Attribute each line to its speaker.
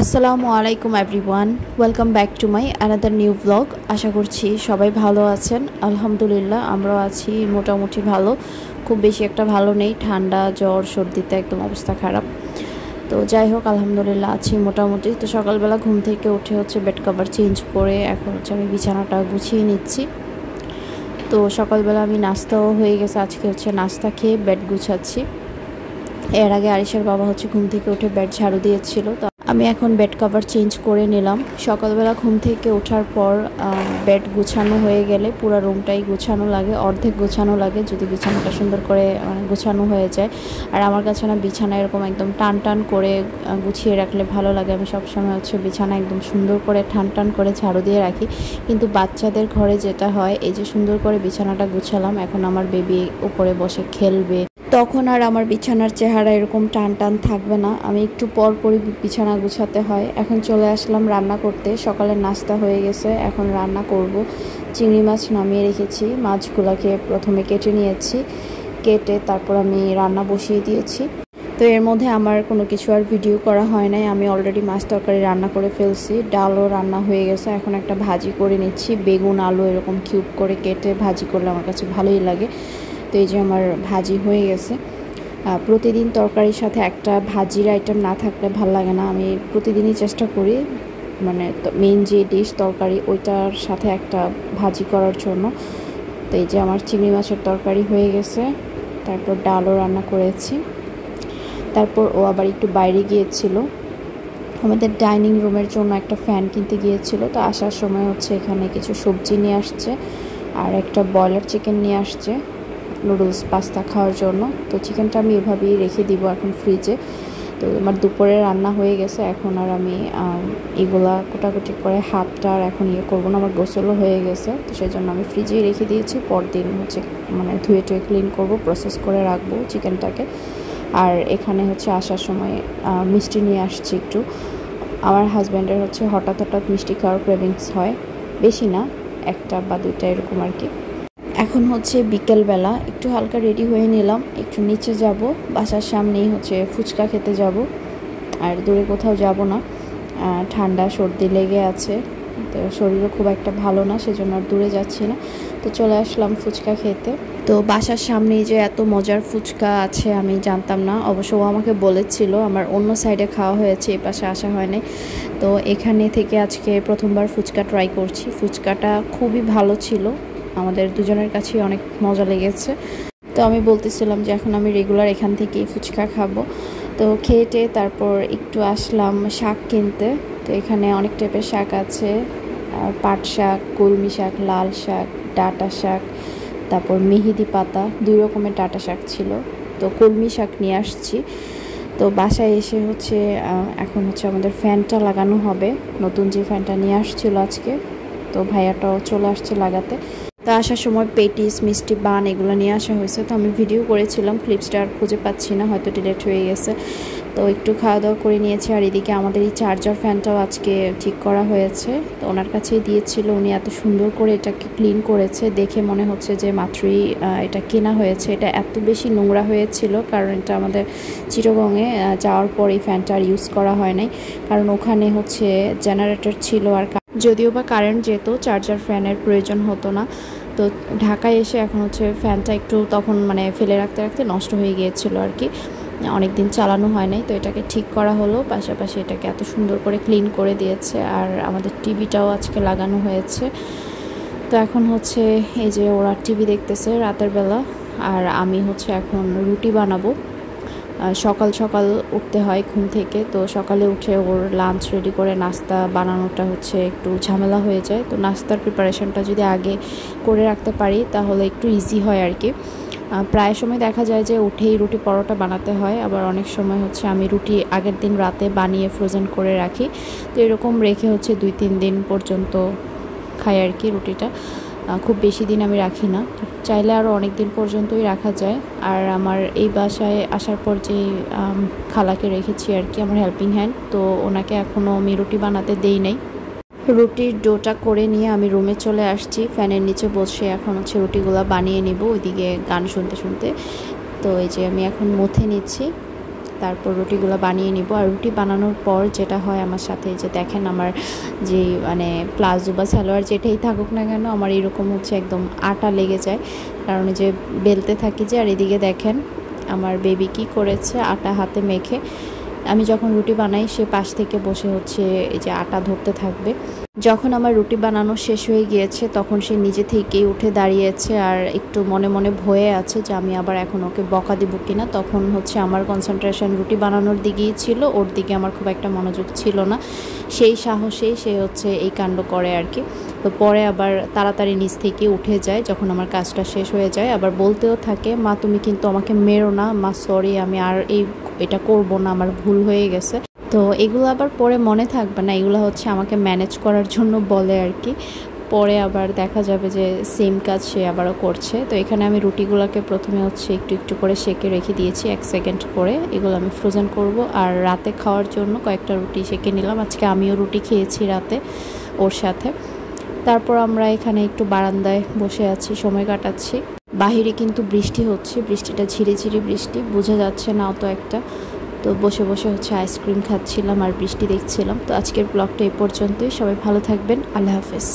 Speaker 1: আসসালামু আলাইকুম everyone, welcome back to my another new blog. আশা করছি সবাই ভালো আছেন। আলহামদুলিল্লাহ আমরাও আছি মোটামুটি ভালো, খুব বেশি একটা ভালো নেই, ঠান্ডা জ্বর সর্দিতে একদম অবস্থা খারাপ। তো যাই হোক আলহামদুলিল্লাহ আছি মোটামুটি। তো সকালবেলা ঘুম থেকে উঠে বেড কভার চেঞ্জ করে এখন আমি বিছানাটা গুছিয়ে নিচ্ছি। তো সকালবেলা আমি নাস্তাও হয়ে গেছে, আজকে নাস্তা খেয়ে বেড গুছাচ্ছি। এর আগে আরিশার বাবা ঘুম থেকে উঠে বেড ঝাড়ু দিয়েছিল, তো আমি এখন বেড কভার চেঞ্জ করে নিলাম। সকালবেলা ঘুম থেকে ওঠার পর বেড গুছানো হয়ে গেলে পুরো রুমটাই গুছানো লাগে, অর্ধেক গুছানো লাগে যদি বিছানাটা সুন্দর করে গুছানো হয়ে যায়। আর আমার কাছে না বিছানা এরকম একদম টান টান করে গুছিয়ে রাখলে ভালো লাগে। আমি সবসময় বিছানা একদম সুন্দর করে টান টান করে ঝাড়ু দিয়ে রাখি। কিন্তু বাচ্চাদের ঘরে যেটা হয়, এই যে সুন্দর করে বিছানাটা গুছালাম, এখন আমার বেবি উপরে বসে খেলবে, তখন আর আমার বিছানার চেহারা এরকম টান টান থাকবে না। আমি একটু পর পরই বিছানা গুছাতে হয়। এখন চলে আসলাম রান্না করতে। সকালের নাস্তা হয়ে গেছে, এখন রান্না করব। চিংড়ি মাছ নামিয়ে রেখেছি, মাছগুলোকে প্রথমে কেটে নিয়েছি, কেটে তারপর আমি রান্না বসিয়ে দিয়েছি। তো এর মধ্যে আমার কোনো কিছু আর ভিডিও করা হয় নাই, আমি অলরেডি মাছ তরকারি রান্না করে ফেলছি, ডালও রান্না হয়ে গেছে। এখন একটা ভাজি করে নিচ্ছি, বেগুন আলু এরকম কিউব করে কেটে ভাজি করলে আমার কাছে ভালোই লাগে। তো এই যে আমার ভাজি হয়ে গেছে। প্রতিদিন তরকারির সাথে একটা ভাজির আইটেম না থাকলে ভাল লাগে না। আমি প্রতিদিনই চেষ্টা করি মেইন যে ডিশ তরকারি ওইটার সাথে একটা ভাজি করার জন্য। তো এই যে আমার চিংড়ি মাছের তরকারি হয়ে গেছে, তারপর ডালও রান্না করেছি। তারপর ও আবার একটু বাইরে গিয়েছিল, আমাদের ডাইনিং রুমের জন্য একটা ফ্যান কিনতে গিয়েছিল। তো আসার সময় এখানে কিছু সবজি নিয়ে আসছে আর একটা ব্রয়লার চিকেন নিয়ে আসছে নুডলস পাস্তা খাওয়ার জন্য। তো চিকেনটা আমি এভাবেই রেখে দিব এখন ফ্রিজে। তো আমার দুপুরে রান্না হয়ে গেছে, এখন আর আমি এগুলা কোটাকুটি করে হাতটা আর এখন করবো না, আমার গোসলও হয়ে গেছে। তো সেই জন্য আমি ফ্রিজেই রেখে দিয়েছি, পরদিন ধুয়ে টুয়ে ক্লিন করব, প্রসেস করে রাখবো চিকেনটাকে। আর এখানে আসার সময় মিষ্টি নিয়ে আসছি একটু। আমার হাজব্যান্ডের হঠাৎ হঠাৎ মিষ্টি খাওয়ার ক্রেভিংস হয়, বেশি না, একটা বা দুইটা এরকম আর কি। এখন বিকেলবেলা একটু হালকা রেডি হয়ে নিলাম, একটু নিচে যাব, বাসার সামনেই ফুচকা খেতে যাব, আর দূরে কোথাও যাব না। ঠান্ডা সর্দি লেগে আছে, তো শরীরও খুব একটা ভালো না, সেজন্য আর দূরে যাচ্ছি না। তো চলে আসলাম ফুচকা খেতে। তো বাসার সামনেই যে এত মজার ফুচকা আছে আমি জানতাম না, অবশ্য ও আমাকে বলেছিল, আমার অন্য সাইডে খাওয়া হয়েছে, এই পাশে আসা হয়নি। তো এখানে থেকে আজকে প্রথমবার ফুচকা ট্রাই করছি। ফুচকাটা খুবই ভালো ছিল, আমাদের দুজনের কাছেই অনেক মজা লেগেছে। তো আমি বলতেছিলাম যে এখন আমি রেগুলার এখান থেকেই ফুচকা খাবো। তো খেয়ে তারপর একটু আসলাম শাক কিনতে। তো এখানে অনেক টাইপের শাক আছে, পাট শাক, কলমি শাক, লাল শাক, ডাঁটা শাক, তারপর মেহেদি পাতা, 2 রকমের ডাঁটা শাক ছিল। তো কলমি শাক নিয়ে আসছি। তো বাসায় এসে এখন আমাদের ফ্যানটা লাগানো হবে, নতুন যে ফ্যানটা নিয়ে আসছিল আজকে। তো ভাইয়াটাও চলে আসছে লাগাতে। তো আসার সময় পেটিস, মিষ্টি, বান এগুলো নিয়ে আসা হয়েছে। তো আমি ভিডিও করেছিলাম, ক্লিপসটা আর খুঁজে পাচ্ছি না, হয়তো ডিলিট হয়ে গেছে। তো একটু খাওয়া দাওয়া করে নিয়েছি। আর এদিকে আমাদের এই চার্জার ফ্যানটাও আজকে ঠিক করা হয়েছে, তো ওনার কাছেই দিয়েছিল, উনি এত সুন্দর করে এটাকে ক্লিন করেছে, দেখে মনে হচ্ছে যে মাত্রই এটা কেনা হয়েছে। এটা এত বেশি নোংরা হয়েছিল, কারণ এটা আমাদের চিটাগংয়ে যাওয়ার পর এই ফ্যানটা আর ইউজ করা হয় নাই, কারণ ওখানে জেনারেটর ছিল, আর যদিও বা কারেন্ট যেত, চার্জার ফ্যানের প্রয়োজন হতো না। তো ঢাকায় এসে এখন ফ্যানটা একটু তখন ফেলে রাখতে রাখতে নষ্ট হয়ে গিয়েছিল আর কি, অনেক দিন চালানো হয় নাই। তো এটাকে ঠিক করা হলো, পাশাপাশি এটাকে এত সুন্দর করে ক্লিন করে দিয়েছে। আর আমাদের টিভিটাও আজকে লাগানো হয়েছে। তো এখন এই যে ওরা টিভি দেখতেছে রাতের বেলা, আর আমি এখন রুটি বানাবো। সকাল সকাল উঠতে হয় ঘুম থেকে, তো সকালে উঠে ওর লাঞ্চ রেডি করে নাস্তা বানানোটা একটু ঝামেলা হয়ে যায়। তো নাস্তার প্রিপারেশনটা যদি আগে করে রাখতে পারি তাহলে একটু ইজি হয় আর কি। প্রায় সময় দেখা যায় যে উঠেই রুটি পরোটা বানাতে হয়, আবার অনেক সময় আমি রুটি আগের দিন রাতে বানিয়ে ফ্রোজেন করে রাখি। তো এরকম রেখে 2-3 দিন পর্যন্ত খাই আর কি রুটিটা, খুব বেশি দিন আমি রাখি না, চাইলে আরও অনেক দিন পর্যন্তই রাখা যায়। আর আমার এই বাসায় আসার পর যে খালাকে রেখেছি আর কি, আমার হেল্পিং হ্যান্ড, তো ওনাকে এখনও আমি রুটি বানাতে দেই নাই। রুটির ডোটা করে নিয়ে আমি রুমে চলে আসছি, ফ্যানের নিচে বসে এখন রুটিগুলো বানিয়ে নিব, ওইদিকে গান শুনতে শুনতে। তো এই যে আমি এখন মথে নিচ্ছি। তারপর রুটিগুলো বানিয়ে নিব। আর রুটি বানানোর পর যেটা হয় আমার সাথে, যে দেখেন আমার যে মানে প্লাজো বা সালোয়ার যেটাই থাকুক না কেন, আমার এরকম হচ্ছে একদম আটা লেগে যায়, কারণ যে বেলতে থাকি যে। আর এদিকে দেখেন আমার বেবি কি করেছে, আটা হাতে মেখে আমি যখন রুটি বানাই সে পাশ থেকে বসে হচ্ছে এই যে আটা ধরতে থাকবে। যখন আমার রুটি বানানো শেষ হয়ে গিয়েছে তখন সে নিজে থেকেই উঠে দাঁড়িয়েছে আর একটু মনে মনে ভয়ে আছে যে আমি আবার এখন ওকে বকা দিব কিনা। তখন হচ্ছে আমার কনসেন্ট্রেশন রুটি বানানোর দিকেই ছিল, ওর দিকে আমার খুব একটা মনোযোগ ছিল না। সেই সাহসেই সে হচ্ছে এই কাণ্ড করে আর কি। তো পরে আবার তাড়াতাড়ি নিচ থেকে উঠে যায় যখন আমার কাজটা শেষ হয়ে যায়। আবার বলতেও থাকে, মা তুমি কিন্তু আমাকে মেরো না, মা সরি, আমি আর এটা করব না, আমার ভুল হয়ে গেছে। তো এগুলো আবার পরে মনে থাকবে না, এগুলো হচ্ছে আমাকে ম্যানেজ করার জন্য বলে আর কি। পরে আবার দেখা যাবে যে সেম কাজ সে আবারও করছে। তো এখানে আমি রুটিগুলোকে প্রথমে হচ্ছে একটু একটু করে সেকে রেখে দিয়েছি 1 সেকেন্ড করে, এগুলো আমি ফ্রোজেন করব। আর রাতে খাওয়ার জন্য কয়েকটা রুটি সেকে নিলাম, আজকে আমিও রুটি খেয়েছি রাতে ওর সাথে। তারপর আমরা এখানে একটু বারান্দায় বসে আছি, সময় কাটাচ্ছি। বাহিরে কিন্তু বৃষ্টি হচ্ছে, বৃষ্টিটা ঝিরিঝিরি বৃষ্টি, বোঝা যাচ্ছে না অত একটা। তো বসে বসে হচ্ছে আইসক্রিম খাচ্ছিলাম আর বৃষ্টি দেখছিলাম। তো আজকের ব্লগটা এই পর্যন্তই, সবাই ভালো থাকবেন, আল্লাহ হাফেজ।